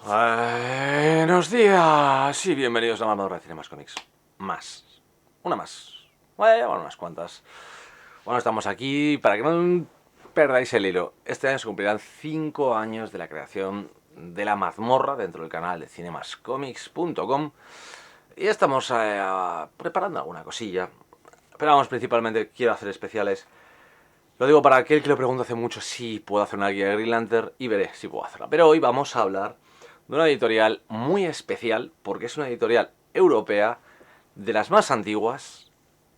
Buenos días y bienvenidos a la armadura de Cine Más Cómics. Una más. Bueno, unas cuantas. Bueno, estamos aquí para que no perdáis el hilo. Este año se cumplirán 5 años de la creación de la mazmorra dentro del canal de cinemascomics.com y estamos preparando alguna cosilla. Pero vamos, principalmente quiero hacer especiales. Lo digo para aquel que lo pregunta hace mucho si puedo hacer una guía de Green Lantern y veré si puedo hacerla. Pero hoy vamos a hablar de una editorial muy especial porque es una editorial europea de las más antiguas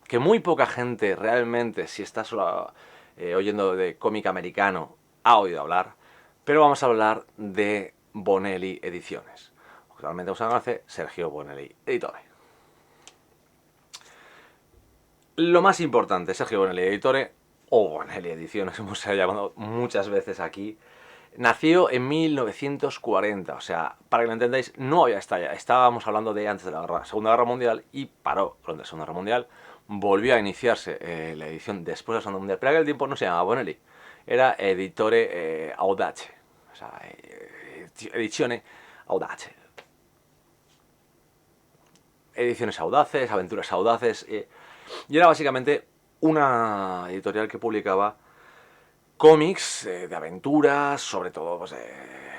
que muy poca gente realmente, si está solo oyendo de cómic americano, ha oído hablar. Pero vamos a hablar de Bonelli Ediciones. Actualmente se conoce Sergio Bonelli Editore. Lo más importante, Sergio Bonelli Editore, o Bonelli Ediciones, como se ha llamado muchas veces aquí, nació en 1940, o sea, para que lo entendáis, no había estallado. Estábamos hablando de antes de la Segunda Guerra Mundial y paró durante la Segunda Guerra Mundial. Volvió a iniciarse la edición después de la Segunda Mundial, pero en aquel tiempo no se llamaba Bonelli, era Editore Audace, o sea, Edizione Audace. Ediciones audaces, aventuras audaces, y era básicamente una editorial que publicaba cómics de aventuras, sobre todo pues,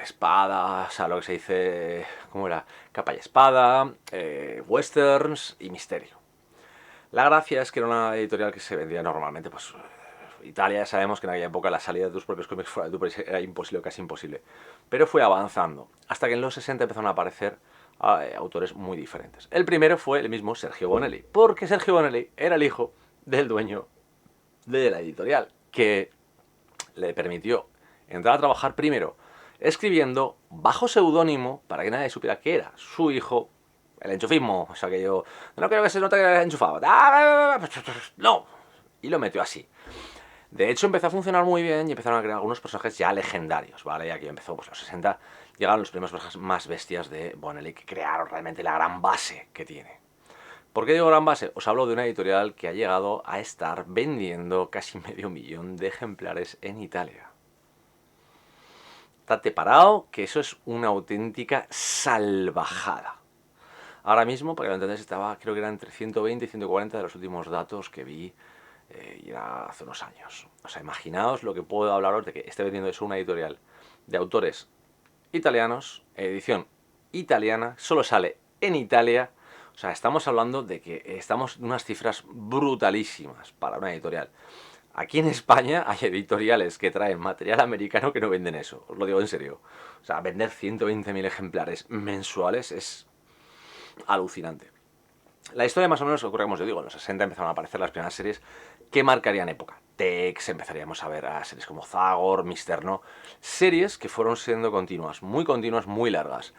espadas, o sea, lo que se dice, ¿cómo era? Capa y espada, westerns y misterio. La gracia es que era una editorial que se vendía normalmente, pues Italia, ya sabemos que en aquella época la salida de tus propios cómics fuera de tu país era imposible, casi imposible. Pero fue avanzando, hasta que en los 60 empezaron a aparecer autores muy diferentes. El primero fue el mismo Sergio Bonelli, porque Sergio Bonelli era el hijo del dueño de la editorial, que le permitió entrar a trabajar primero escribiendo bajo seudónimo para que nadie supiera que era su hijo. El enchufismo, o sea que yo no quiero que se note que era enchufado. No, y lo metió así. De hecho empezó a funcionar muy bien y empezaron a crear algunos personajes ya legendarios, ¿vale? Y aquí empezó, pues los 60, llegaron los primeros personajes más bestias de Bonelli que crearon realmente la gran base que tiene. ¿Por qué digo gran base? Os hablo de una editorial que ha llegado a estar vendiendo casi 500.000 de ejemplares en Italia. Estate parado, que eso es una auténtica salvajada. Ahora mismo, para que lo entendáis, estaba, creo que eran entre 120 y 140 de los últimos datos que vi, y era hace unos años. O sea, imaginaos lo que puedo hablaros de que esté vendiendo eso una editorial de autores italianos, edición italiana, solo sale en Italia. O sea, estamos hablando de que estamos en unas cifras brutalísimas para una editorial. Aquí en España hay editoriales que traen material americano que no venden eso, os lo digo en serio. O sea, vender 120.000 ejemplares mensuales es alucinante. La historia más o menos ocurre, como os digo, en los 60 empezaron a aparecer las primeras series que marcarían época. Tex, empezaríamos a ver a series como Zagor, Mister No, series que fueron siendo continuas, muy largas.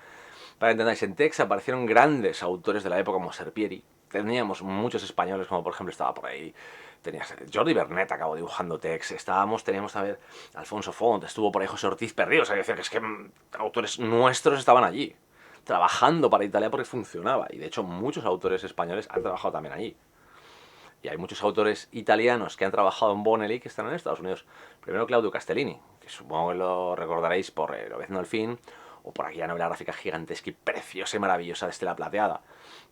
Para que entendáis, en Tex aparecieron grandes autores de la época como Serpieri. Teníamos muchos españoles, como por ejemplo estaba por ahí, tenías Jordi Bernet, acabó dibujando Tex. Teníamos a ver Alfonso Font, estuvo por ahí José Ortiz Perrío. O sea, que es que autores nuestros estaban allí, trabajando para Italia porque funcionaba. Y de hecho muchos autores españoles han trabajado también allí. Y hay muchos autores italianos que han trabajado en Bonelli que están en Estados Unidos. Primero Claudio Castellini, que supongo que lo recordaréis por El Obezno al Fin, o por aquella novela gráfica gigantesca y preciosa y maravillosa de Estela Plateada.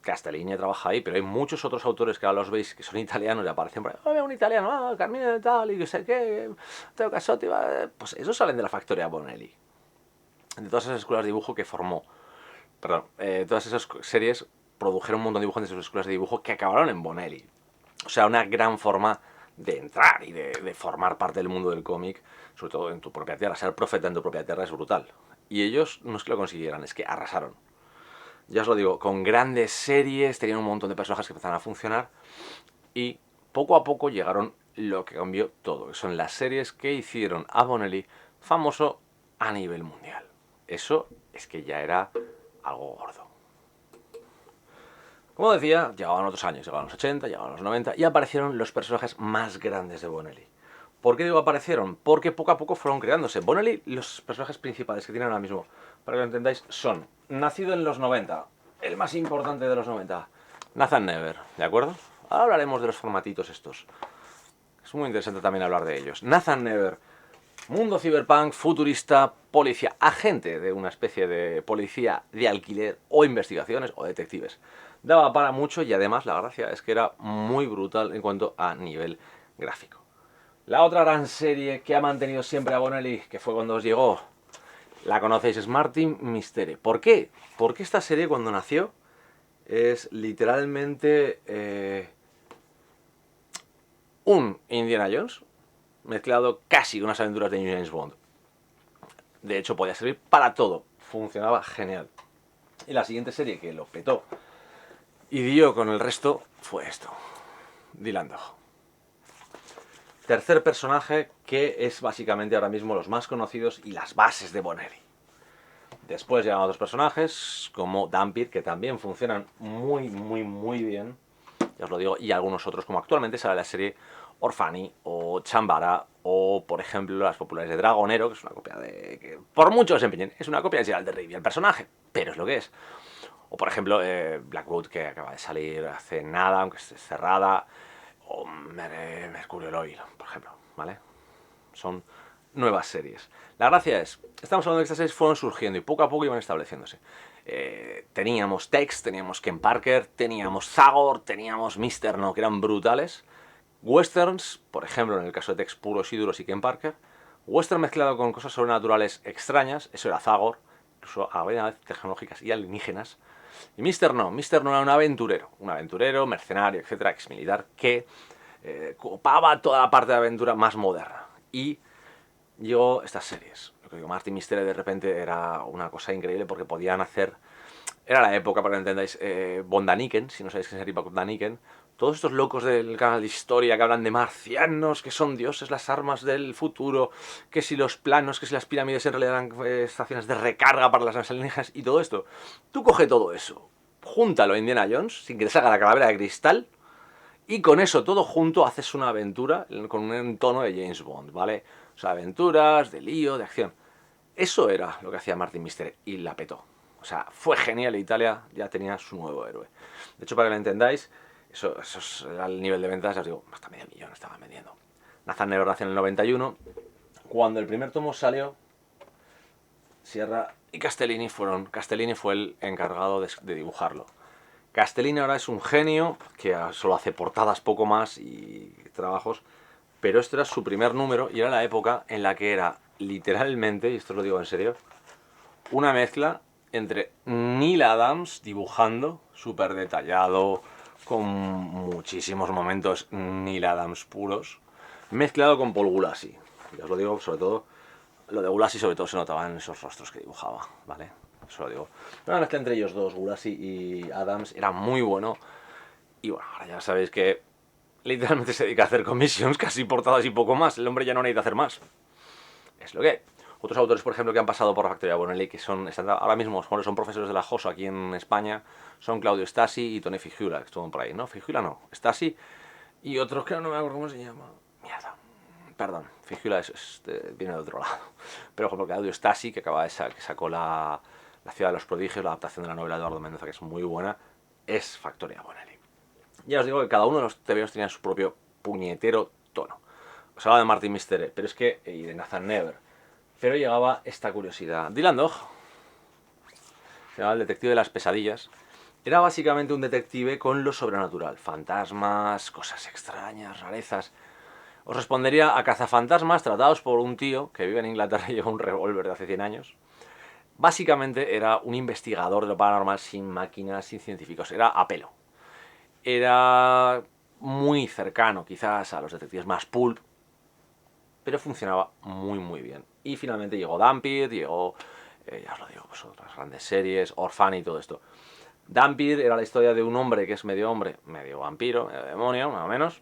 Castellini trabaja ahí, pero hay muchos otros autores que ahora los veis que son italianos y aparecen por ahí. ¡Oh, un italiano! Carmine de tal, y que sé qué, Teo Casotti. Pues esos salen de la factoría Bonelli. De todas esas escuelas de dibujo que formó. Perdón, todas esas series produjeron un montón de dibujantes de sus escuelas de dibujo que acabaron en Bonelli. O sea, una gran forma de entrar y de formar parte del mundo del cómic, sobre todo en tu propia tierra. Ser profeta en tu propia tierra es brutal. Y ellos no es que lo consiguieran, es que arrasaron. Ya os lo digo, con grandes series, tenían un montón de personajes que empezaron a funcionar y poco a poco llegaron lo que cambió todo, que son las series que hicieron a Bonelli famoso a nivel mundial. Eso es que ya era algo gordo. Como decía, llegaban otros años, llegaban los 80, llegaban los 90 y aparecieron los personajes más grandes de Bonelli. ¿Por qué digo aparecieron? Porque poco a poco fueron creándose. Bonelli, los personajes principales que tienen ahora mismo, para que lo entendáis, son nacido en los 90, el más importante de los 90, Nathan Never, ¿de acuerdo? Ahora hablaremos de los formatitos estos. Es muy interesante también hablar de ellos. Nathan Never, Mundo cyberpunk, futurista, policía, agente de una especie de policía de alquiler o investigaciones o detectives. Daba para mucho y además la gracia es que era muy brutal en cuanto a nivel gráfico. La otra gran serie que ha mantenido siempre a Bonelli, que fue cuando os llegó, la conocéis, es Martin Mystery. ¿Por qué? Porque esta serie cuando nació es literalmente un Indiana Jones mezclado casi con unas aventuras de James Bond. De hecho, podía servir para todo. Funcionaba genial. Y la siguiente serie que lo petó y dio con el resto fue esto. Dylan Dog. Tercer personaje que es básicamente ahora mismo los más conocidos y las bases de Bonelli. Después llegan otros personajes como Dampir, que también funcionan muy bien. Ya os lo digo. Y algunos otros, como actualmente sale la serie Orfani o Chambara o, por ejemplo, las populares de Dragonero, que es una copia de... que por mucho se empeñen, es una copia de Geralt de Rivia, el personaje, pero es lo que es. O, por ejemplo, Blackwood, que acaba de salir hace nada, aunque esté cerrada. O Mercurio Oil, por ejemplo, ¿vale? Son nuevas series. La gracia es, estamos hablando de que estas series fueron surgiendo y poco a poco iban estableciéndose. Teníamos Tex, teníamos Ken Parker, teníamos Zagor, teníamos Mr. No, que eran brutales. Westerns, por ejemplo, en el caso de Tex puros y duros y Ken Parker. Western mezclado con cosas sobrenaturales extrañas, eso era Zagor, incluso a veces tecnológicas y alienígenas. Y Mr. No era un aventurero, mercenario, etcétera, ex militar, que copaba toda la parte de aventura más moderna. Y llegó estas series. Lo que digo, Martin Mystery de repente era una cosa increíble porque podían hacer... Era la época, para que lo entendáis, Von Daniken, si no sabéis qué es Von Daniken. Todos estos locos del canal de historia que hablan de marcianos, que son dioses, las armas del futuro, que si los planos, que si las pirámides en realidad eran estaciones de recarga para las naves alienígenas y todo esto. Tú coge todo eso, júntalo a Indiana Jones, sin que te salga la calavera de cristal, y con eso todo junto haces una aventura con un tono de James Bond, ¿vale? O sea, aventuras, de lío, de acción. Eso era lo que hacía Martin Mystery y la petó. O sea, fue genial y Italia ya tenía su nuevo héroe. De hecho, para que lo entendáis, eso era el nivel de ventas, os digo, hasta medio millón estaban vendiendo. Nathan Never nació en el 91. Cuando el primer tomo salió, Sierra y Castellini fue el encargado de dibujarlo. Castellini ahora es un genio, que solo hace portadas poco más y trabajos, pero este era su primer número y era la época en la que era literalmente, y esto os lo digo en serio, una mezcla entre Neil Adams dibujando, súper detallado, con muchísimos momentos Neil Adams puros, mezclado con Paul Gulacy. Ya os lo digo, sobre todo, lo de Gulacy sobre todo se notaba en esos rostros que dibujaba, ¿vale? Eso lo digo. Pero la mezcla entre ellos dos, Gulacy y Adams, era muy bueno. Y bueno, ahora ya sabéis que literalmente se dedica a hacer commissions, casi portadas y poco más. El hombre ya no necesita hacer más. Es lo que hay. Otros autores, por ejemplo, que han pasado por la factoría Bonelli, que están ahora mismo son profesores de la JOSO aquí en España, son Claudio Stasi y Tony Figula, que estuvo por ahí, ¿no? Figula no, Stasi y otros que no me acuerdo cómo se llama. Mierda. Perdón, Figula viene de otro lado. Pero por ejemplo, Claudio Stasi, que que sacó la Ciudad de los Prodigios, la adaptación de la novela de Eduardo Mendoza, que es muy buena, es factoría Bonelli. Ya os digo que cada uno de los TVOs tenía su propio puñetero tono. Os hablaba de Martin Mystery, pero es que... y de Nathan Never. Pero llegaba esta curiosidad. Dylan Dog, se llamaba el detective de las pesadillas, era básicamente un detective con lo sobrenatural. Fantasmas, cosas extrañas, rarezas. Os respondería a cazafantasmas tratados por un tío que vive en Inglaterra y lleva un revólver de hace 100 años. Básicamente era un investigador de lo paranormal sin máquinas, sin científicos. Era a pelo. Era muy cercano quizás a los detectives más pulp, pero funcionaba muy bien. Y finalmente llegó Dampir, llegó, ya os lo digo, pues otras grandes series, Orphan y todo esto. Dampir era la historia de un hombre que es medio hombre, medio vampiro, medio demonio, más o menos,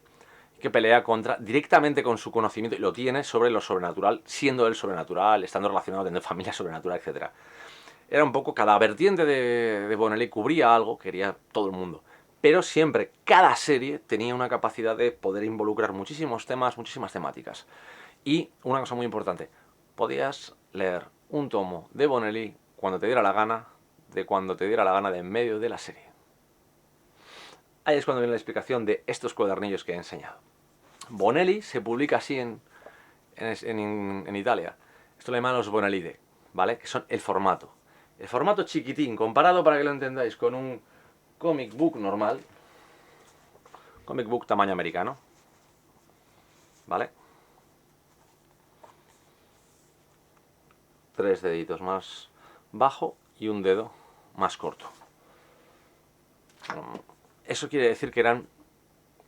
que pelea directamente con su conocimiento, y lo tiene, sobre lo sobrenatural, siendo él sobrenatural, estando relacionado, teniendo familia sobrenatural, etc. Era un poco, cada vertiente de Bonelli cubría algo, quería todo el mundo. Pero siempre, cada serie tenía una capacidad de poder involucrar muchísimos temas, muchísimas temáticas. Y una cosa muy importante, podías leer un tomo de Bonelli cuando te diera la gana, de cuando te diera la gana de en medio de la serie. Ahí es cuando viene la explicación de estos cuadernillos que he enseñado. Bonelli se publica así en Italia. Esto le llaman los Bonelide, ¿vale? Que son el formato. El formato chiquitín, comparado, para que lo entendáis, con un comic book normal. Comic book tamaño americano, ¿vale? 3 deditos más bajo y un dedo más corto. Eso quiere decir que eran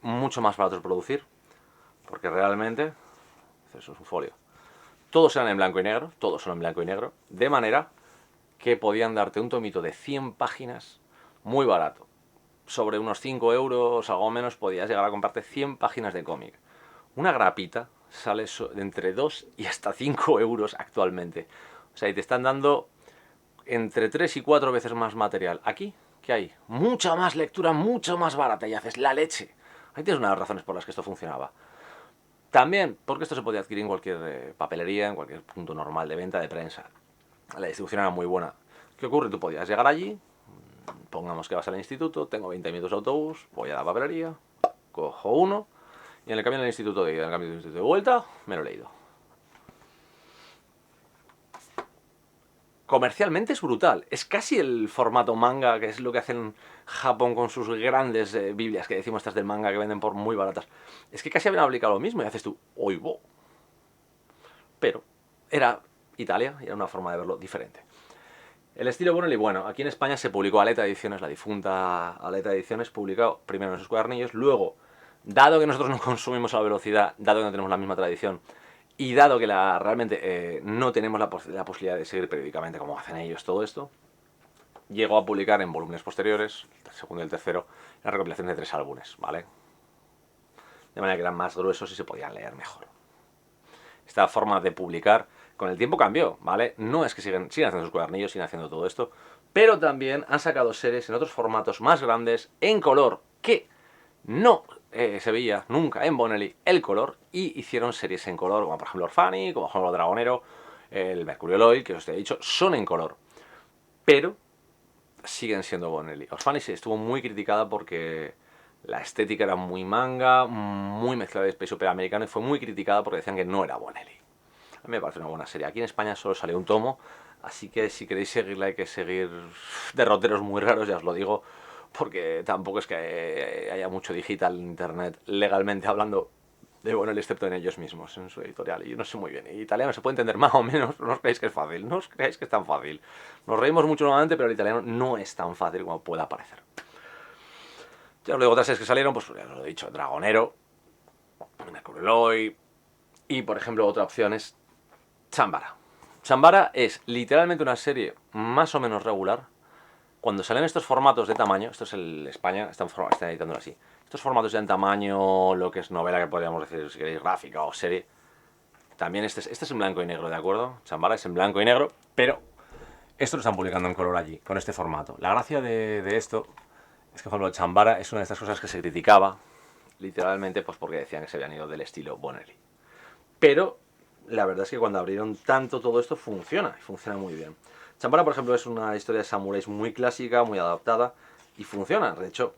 mucho más baratos de producir, porque realmente, eso es un folio, todos eran en blanco y negro, todos son en blanco y negro, de manera que podían darte un tomito de 100 páginas muy barato. Sobre unos 5 euros, algo menos, podías llegar a comprarte 100 páginas de cómic. Una grapita sale de entre 2 y hasta 5 euros actualmente. O sea, y te están dando entre 3 y 4 veces más material. Aquí, ¿qué hay? Mucha más lectura, mucho más barata, y haces la leche. Ahí tienes una de las razones por las que esto funcionaba. También, porque esto se podía adquirir en cualquier papelería, en cualquier punto normal de venta de prensa. La distribución era muy buena. ¿Qué ocurre? Tú podías llegar allí, pongamos que vas al instituto, tengo 20 minutos de autobús, voy a la papelería, cojo uno, y en el cambio del instituto de ida, en el cambio del instituto de vuelta, me lo he leído. Comercialmente es brutal. Es casi el formato manga, que es lo que hacen Japón con sus grandes biblias, que decimos estas del manga, que venden por muy baratas. Es que casi habían aplicado lo mismo y haces tú, oigo. Pero era Italia y era una forma de verlo diferente. El estilo Bonelli, bueno, aquí en España se publicó Aleta Ediciones, la difunta Aleta Ediciones, publicado primero en sus cuadernillos, luego, dado que nosotros no consumimos a la velocidad, dado que no tenemos la misma tradición, y dado que realmente no tenemos la posibilidad de seguir periódicamente como hacen ellos todo esto, llegó a publicar en volúmenes posteriores, el segundo y el tercero, la recopilación de 3 álbumes, ¿vale? De manera que eran más gruesos y se podían leer mejor. Esta forma de publicar con el tiempo cambió, ¿vale? No es que sigan haciendo sus cuadernillos, siguen haciendo todo esto, pero también han sacado series en otros formatos más grandes, en color, que no se veía nunca en Bonelli el color, y hicieron series en color, como por ejemplo Orfani, como por ejemplo Dragonero, el Mercurio Loy, que os he dicho, son en color, pero siguen siendo Bonelli. Orfani sí estuvo muy criticada porque la estética era muy manga, muy mezclada de space opera americano, y fue muy criticada porque decían que no era Bonelli. A mí me parece una buena serie. Aquí en España solo salió un tomo, así que si queréis seguirla hay que seguir derroteros muy raros, ya os lo digo, porque tampoco es que haya mucho digital en internet, legalmente hablando, de Bonelli, excepto en ellos mismos, en su editorial. Y yo no sé muy bien. En italiano se puede entender más o menos, no os creáis que es fácil, no os creáis que es tan fácil. Nos reímos mucho normalmente, pero el italiano no es tan fácil como pueda parecer. Ya os digo, otras series que salieron, pues ya os lo he dicho, Dragonero, Mercurio Loy, y por ejemplo otra opción es Chambara. Chambara es literalmente una serie más o menos regular. Cuando salen estos formatos de tamaño, esto es el España, están editándolo así. Estos formatos ya en tamaño, lo que es novela, que podríamos decir, si queréis, gráfica o serie. También este es en blanco y negro, ¿de acuerdo? Chambara es en blanco y negro, pero esto lo están publicando en color allí, con este formato. La gracia de esto es que, por ejemplo, Chambara es una de estas cosas que se criticaba, literalmente, pues porque decían que se habían ido del estilo Bonelli. Pero la verdad es que cuando abrieron tanto todo esto funciona, y funciona muy bien. Chambara, por ejemplo, es una historia de samuráis muy clásica, muy adaptada, y funciona. De hecho,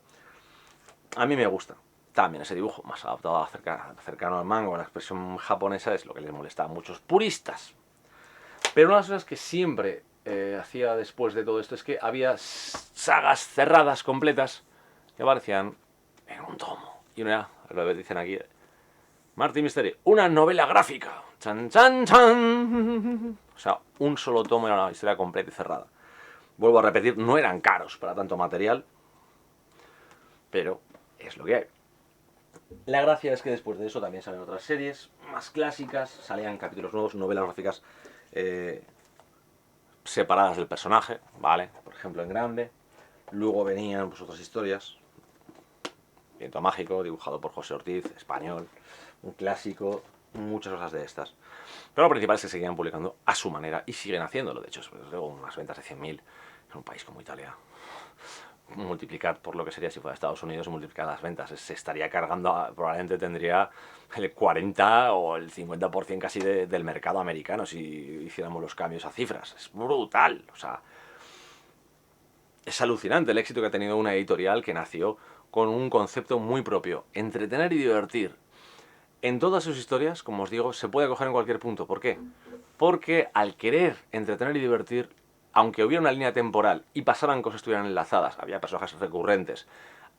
a mí me gusta. También ese dibujo más adaptado cercano al manga, a la expresión japonesa, es lo que les molesta a muchos puristas. Pero una de las cosas que siempre hacía después de todo esto es que había sagas cerradas completas que aparecían en un tomo. Y una, lo dicen aquí, Martin Mystery, una novela gráfica. Chan, chan, chan. O sea, un solo tomo era una historia completa y cerrada. Vuelvo a repetir, no eran caros para tanto material, pero es lo que hay. La gracia es que después de eso también salen otras series más clásicas, salían capítulos nuevos, novelas gráficas separadas del personaje, ¿vale? Por ejemplo, en grande. Luego venían pues otras historias. Viento Mágico, dibujado por José Ortiz, español, un clásico, muchas cosas de estas. Pero lo principal es que seguían publicando a su manera y siguen haciéndolo. De hecho, luego unas ventas de 100.000 en un país como Italia. Multiplicar por lo que sería si fuera Estados Unidos y multiplicar las ventas. Se estaría cargando, probablemente tendría el 40 o el 50% casi del mercado americano si hiciéramos los cambios a cifras. Es brutal. O sea, es alucinante el éxito que ha tenido una editorial que nació con un concepto muy propio: entretener y divertir. en todas sus historias, como os digo, se puede coger en cualquier punto. ¿Por qué? Porque al querer entretener y divertir, aunque hubiera una línea temporal y pasaran cosas que estuvieran enlazadas, había personajes recurrentes,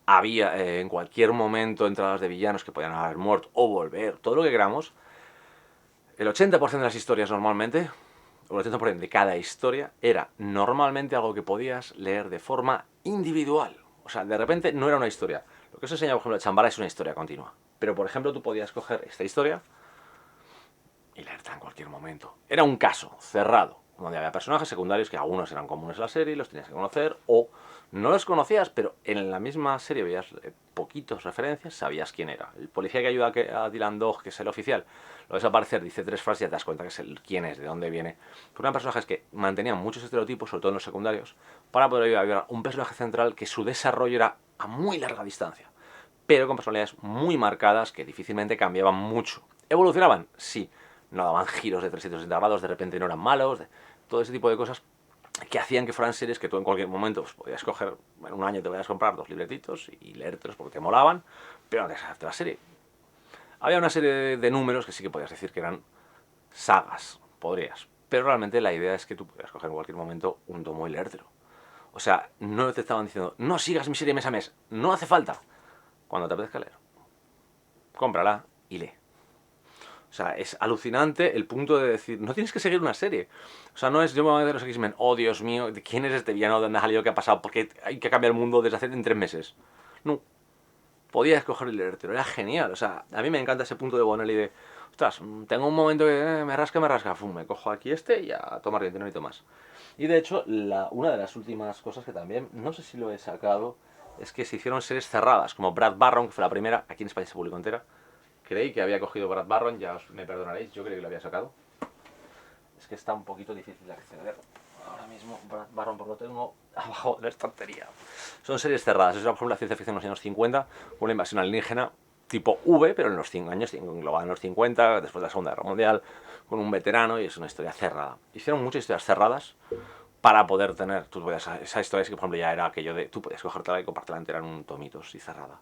había en cualquier momento entradas de villanos que podían haber muerto o volver, todo lo que queramos, el 80% de las historias normalmente, o el 80% de cada historia, era normalmente algo que podías leer de forma individual. O sea, de repente no era una historia. Lo que os enseña, por ejemplo, Chambara es una historia continua. Pero, por ejemplo, tú podías coger esta historia y leerla en cualquier momento. Era un caso cerrado, donde había personajes secundarios que algunos eran comunes en la serie, los tenías que conocer, o no los conocías, pero en la misma serie veías poquitos referencias, sabías quién era. El policía que ayuda a Dylan Dog, que es el oficial, lo ves aparecer, dice 3 frases y ya te das cuenta que es quién es, de dónde viene. Porque eran personajes que mantenían muchos estereotipos, sobre todo en los secundarios, para poder ayudar a un personaje central que su desarrollo era a muy larga distancia, pero con personalidades muy marcadas que difícilmente cambiaban mucho. ¿Evolucionaban? Sí. No daban giros de 360 grados, de repente no eran malos, todo ese tipo de cosas que hacían que fueran series que tú en cualquier momento pues, podías coger, en un año te podías comprar 2 libretitos y leértelos porque te molaban, pero no te deshacerte la serie. Había una serie de números que sí que podías decir que eran sagas, podrías, pero realmente la idea es que tú podías coger en cualquier momento un tomo y leértelo. O sea, no te estaban diciendo, no sigas mi serie mes a mes, no hace falta. Cuando te apetezca leer, cómprala y lee. O sea, es alucinante el punto de decir, no tienes que seguir una serie. O sea, no es yo me voy a ver los X-Men, oh Dios mío, ¿quién es este villano? ¿De dónde ha salido? ¿Qué ha pasado? Porque hay que cambiar el mundo desde hace en 3 meses. No, podía escoger y leértelo, era genial. O sea, a mí me encanta ese punto de Bonelli de, ostras, tengo un momento que me rasca, fum, me cojo aquí este y a tomar viento, no necesito más. Y de hecho, una de las últimas cosas que también, no sé si lo he sacado, es que se hicieron series cerradas, como Brad Barron, que fue la primera, aquí en España se publicó entera. Creí que había cogido Brad Barron, ya me perdonaréis, yo creí que lo había sacado. Es que está un poquito difícil de acceder. Ahora mismo Brad Barron por lo tengo abajo de la estantería. Son series cerradas, es por ejemplo la ciencia ficción en los años 50, una invasión alienígena tipo V, pero en los 5 años, englobada en los 50, después de la Segunda Guerra Mundial, con un veterano y es una historia cerrada. Hicieron muchas historias cerradas para poder tener, tú podías, esa historia es que por ejemplo ya era aquello de, tú podías cogértela y compartirla entera en un tomitos y cerrada.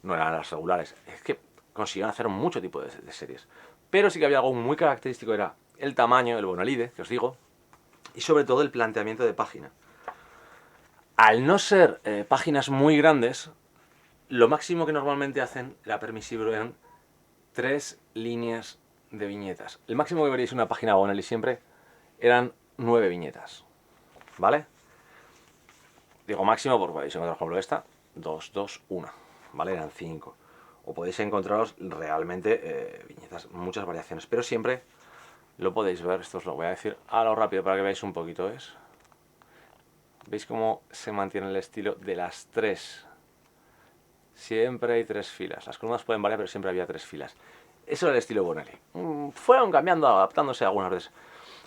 No eran las regulares. Es que consiguieron hacer mucho tipo de series. Pero sí que había algo muy característico, era el tamaño, el bonalide, que os digo, y sobre todo el planteamiento de página. Al no ser páginas muy grandes, lo máximo que normalmente hacen era permisible en 3 líneas de viñetas. El máximo que veréis en una página Bonelli siempre eran 9 viñetas, ¿vale? Digo máximo porque podéis encontrar, por ejemplo, esta, 2, 2, 1, ¿vale? Eran 5. O podéis encontraros realmente viñetas, muchas variaciones, pero siempre lo podéis ver, esto os lo voy a decir a lo rápido para que veáis un poquito, ¿es? ¿Veis cómo se mantiene el estilo de las 3? Siempre hay 3 filas. Las columnas pueden variar, pero siempre había 3 filas. Eso era el estilo Bonelli. Fueron cambiando, adaptándose algunas veces.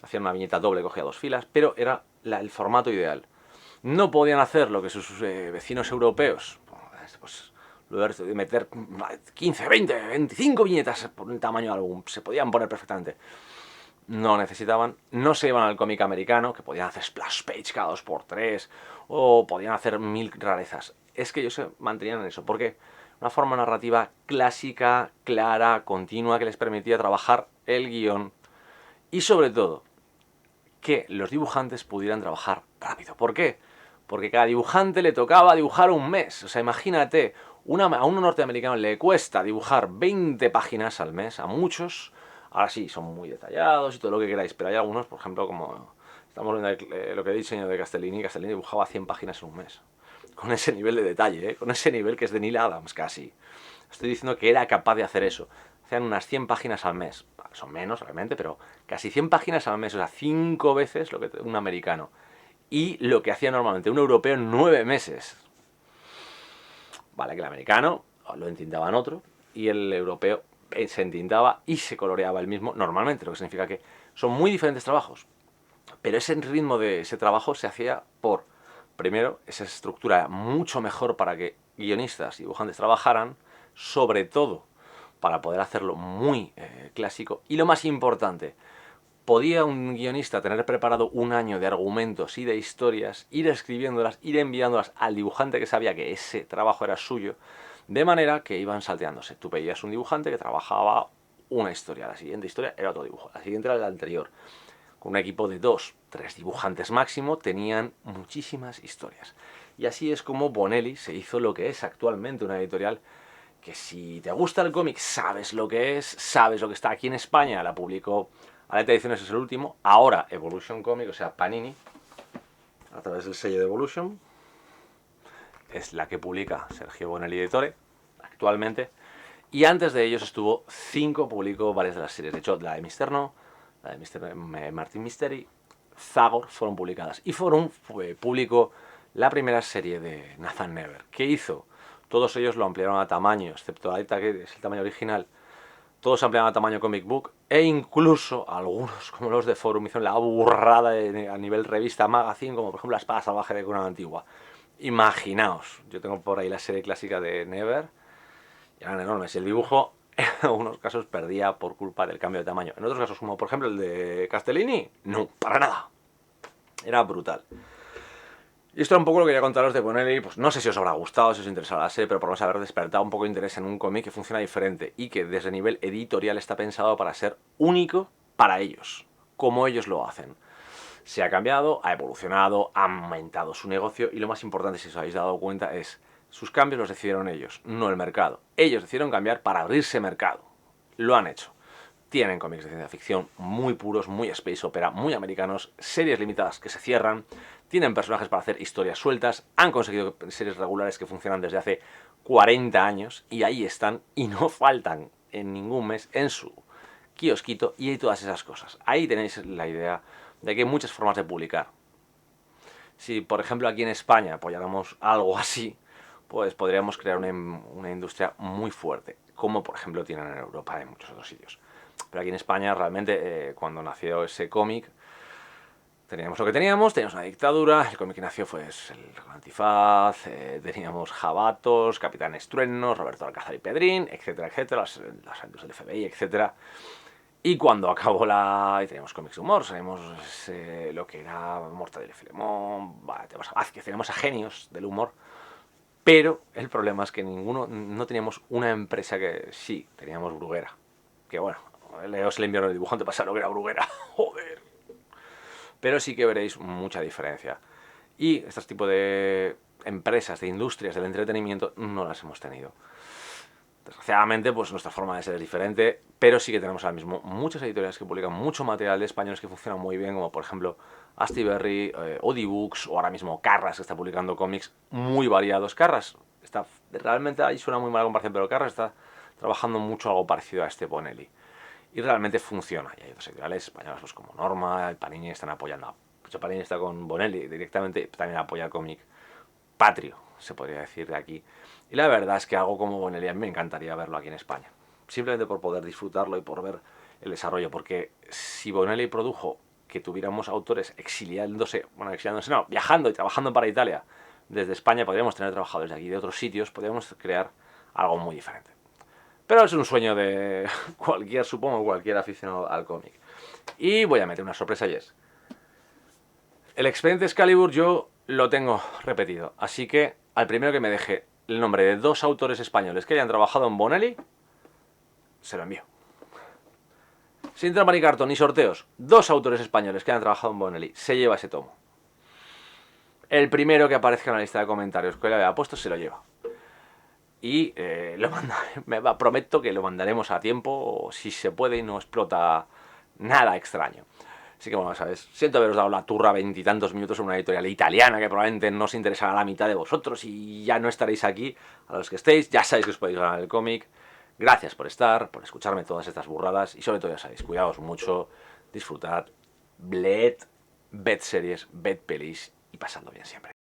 Hacían una viñeta doble, cogía 2 filas, pero era el formato ideal. No podían hacer lo que sus vecinos europeos, pues de meter 15, 20, 25 viñetas por un tamaño de álbum, se podían poner perfectamente. No necesitaban, no se iban al cómic americano, que podían hacer splash page cada 2x3, o podían hacer 1000 rarezas. Es que ellos se mantenían en eso, porque una forma narrativa clásica, clara, continua, que les permitía trabajar el guión, y sobre todo, que los dibujantes pudieran trabajar rápido. ¿Por qué? Porque cada dibujante le tocaba dibujar un mes. O sea, imagínate, a un norteamericano le cuesta dibujar 20 páginas al mes, a muchos. Ahora sí, son muy detallados y todo lo que queráis, pero hay algunos, por ejemplo, como estamos viendo lo que he diseñado de Castellini. Castellini dibujaba 100 páginas en un mes. Con ese nivel de detalle, ¿eh? Con ese nivel que es de Neil Adams casi. Estoy diciendo que era capaz de hacer eso. Hacían unas 100 páginas al mes. Son menos, obviamente, pero casi 100 páginas al mes. O sea, 5 veces lo que un americano. Y lo que hacía normalmente un europeo en 9 meses. Vale, que el americano lo entintaba en otro y el europeo se entintaba y se coloreaba el mismo normalmente, lo que significa que son muy diferentes trabajos. Pero ese ritmo de ese trabajo se hacía por, primero, esa estructura mucho mejor para que guionistas y dibujantes trabajaran, sobre todo para poder hacerlo muy clásico. Y lo más importante, podía un guionista tener preparado un año de argumentos y de historias, ir escribiéndolas, ir enviándolas al dibujante que sabía que ese trabajo era suyo, De manera que iban salteándose. Tú veías un dibujante que trabajaba una historia, la siguiente historia era otro dibujo, la siguiente era la anterior. Con un equipo de 2, 3 dibujantes máximo, tenían muchísimas historias. Y así es como Bonelli se hizo lo que es actualmente una editorial que, si te gusta el cómic, sabes lo que es, sabes lo que está aquí en España. La publicó Aleta Ediciones, es el último. Ahora Evolution Comic, o sea, Panini, a través del sello de Evolution, es la que publica Sergio Bonelli Editore actualmente. Y antes de ellos estuvo 5, publicó varias de las series. De hecho, la de Mister No, la de Martin Mystery, Zagor fueron publicadas. Y Forum publicó la primera serie de Nathan Never. ¿Qué hizo? Todos ellos lo ampliaron a tamaño, excepto Aleta, que es el tamaño original. Todos ampliaron a tamaño comic book. E incluso algunos, como los de Forum, hicieron la burrada a nivel revista magazine, como por ejemplo La Espada Salvaje de Conan Antigua. Imaginaos, yo tengo por ahí la serie clásica de Never, y eran enormes. Y el dibujo, en algunos casos, perdía por culpa del cambio de tamaño. En otros casos, como por ejemplo el de Castellini, no, para nada. Era brutal. Y esto era un poco lo que quería contaros de Bonelli. Pues no sé si os habrá gustado, si os interesará la serie, pero por lo menos haber despertado un poco de interés en un cómic que funciona diferente y que desde nivel editorial está pensado para ser único para ellos, como ellos lo hacen. Se ha cambiado, ha evolucionado, ha aumentado su negocio y lo más importante, si os habéis dado cuenta, es sus cambios los decidieron ellos, no el mercado. Ellos decidieron cambiar para abrirse mercado. Lo han hecho. Tienen cómics de ciencia ficción muy puros, muy space opera, muy americanos, series limitadas que se cierran, tienen personajes para hacer historias sueltas, han conseguido series regulares que funcionan desde hace 40 años y ahí están y no faltan en ningún mes en su kiosquito y hay todas esas cosas. Ahí tenéis la idea de que hay muchas formas de publicar. Si, por ejemplo, aquí en España apoyáramos algo así, pues podríamos crear una industria muy fuerte, como por ejemplo tienen en Europa y en muchos otros sitios. Pero aquí en España realmente, cuando nació ese cómic, teníamos lo que teníamos una dictadura, el cómic que nació fue el Antifaz, teníamos Jabatos, Capitanes Truenos, Roberto Alcázar y Pedrín, etcétera, etcétera, las aventuras del FBI, etcétera. Y cuando acabó y teníamos cómics de humor, tenemos lo que era Mortadelo y Filemón, tenemos a Vázquez, teníamos a genios del humor. Pero el problema es que no teníamos una empresa que sí, teníamos Bruguera. Que bueno, leos el invierno del dibujante pasado que era Bruguera, joder. Pero sí que veréis mucha diferencia. Y este tipo de empresas, de industrias del entretenimiento, no las hemos tenido. Desgraciadamente, pues nuestra forma de ser es diferente, pero sí que tenemos ahora mismo muchas editoriales que publican mucho material de españoles que funcionan muy bien, como por ejemplo Astiberri, Odibooks, o ahora mismo Carras, que está publicando cómics muy variados. Carras, realmente ahí suena muy mala comparación, pero Carras está trabajando mucho algo parecido a este Bonelli. Y realmente funciona. Y hay otras editoriales españolas pues como Norma, el Panini están apoyando. De hecho, Panini está con Bonelli directamente, también apoya el cómic patrio, se podría decir, de aquí. Y la verdad es que algo como Bonelli a mí me encantaría verlo aquí en España. Simplemente por poder disfrutarlo y por ver el desarrollo. Porque si Bonelli produjo que tuviéramos autores exiliándose no, viajando y trabajando para Italia desde España, podríamos tener trabajadores de aquí de otros sitios, podríamos crear algo muy diferente. Pero es un sueño de cualquier aficionado al cómic. Y voy a meter una sorpresa y es: el Expediente Excalibur yo lo tengo repetido, así que al primero que me deje el nombre de 2 autores españoles que hayan trabajado en Bonelli, se lo envío. Sin trampa ni cartón ni sorteos, 2 autores españoles que hayan trabajado en Bonelli, se lleva ese tomo. El primero que aparezca en la lista de comentarios que le había puesto se lo lleva. Y prometo que lo mandaremos a tiempo, si se puede y no explota nada extraño. Así que bueno, sabes, siento haberos dado la turra 20 y tantos minutos en una editorial italiana que probablemente no os interesará a la mitad de vosotros y ya no estaréis aquí. A los que estéis, ya sabéis que os podéis ganar el cómic. Gracias por estar, por escucharme todas estas burradas y sobre todo ya sabéis, cuidaos mucho, disfrutad, ved series, ved pelis y pasadlo bien siempre.